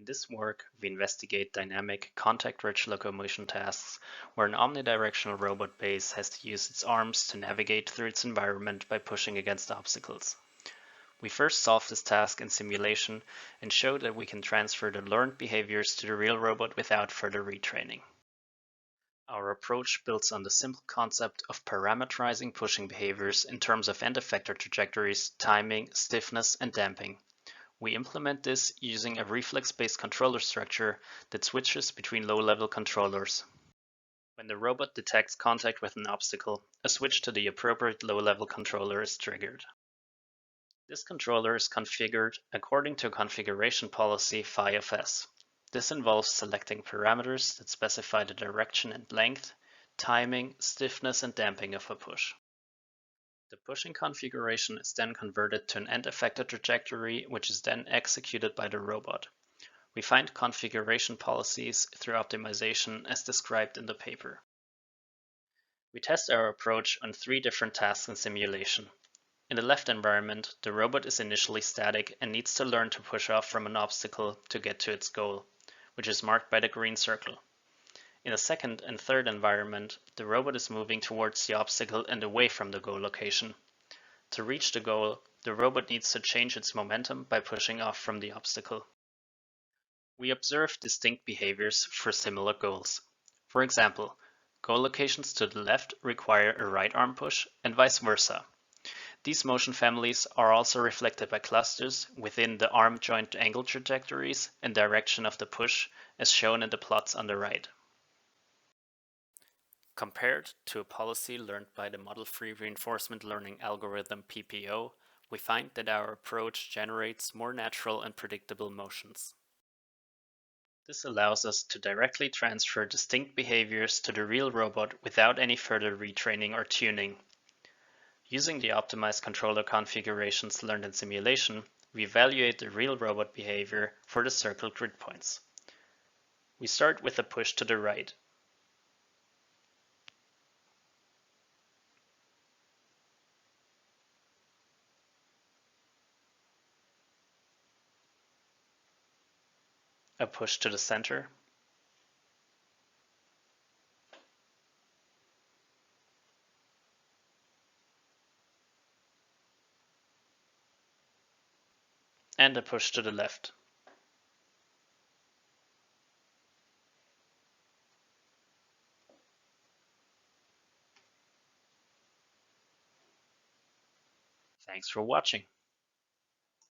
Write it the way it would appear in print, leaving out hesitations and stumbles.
In this work, we investigate dynamic, contact-rich locomotion tasks where an omnidirectional robot base has to use its arms to navigate through its environment by pushing against obstacles. We first solved this task in simulation and showed that we can transfer the learned behaviors to the real robot without further retraining. Our approach builds on the simple concept of parameterizing pushing behaviors in terms of end effector trajectories, timing, stiffness, and damping. We implement this using a reflex-based controller structure that switches between low-level controllers. When the robot detects contact with an obstacle, a switch to the appropriate low-level controller is triggered. This controller is configured according to a configuration policy phi of s. This involves selecting parameters that specify the direction and length, timing, stiffness, and damping of a push. The pushing configuration is then converted to an end effector trajectory, which is then executed by the robot. We find configuration policies through optimization as described in the paper. We test our approach on 3 different tasks in simulation. In the left environment, the robot is initially static and needs to learn to push off from an obstacle to get to its goal, which is marked by the green circle. In the second and third environment, the robot is moving towards the obstacle and away from the goal location. To reach the goal, the robot needs to change its momentum by pushing off from the obstacle. We observe distinct behaviors for similar goals. For example, goal locations to the left require a right arm push and vice versa. These motion families are also reflected by clusters within the arm joint angle trajectories and direction of the push, as shown in the plots on the right. Compared to a policy learned by the model-free reinforcement learning algorithm PPO, we find that our approach generates more natural and predictable motions. This allows us to directly transfer distinct behaviors to the real robot without any further retraining or tuning. Using the optimized controller configurations learned in simulation, we evaluate the real robot behavior for the circled grid points. We start with a push to the right. A push to the center. And a push to the left. Thanks for watching.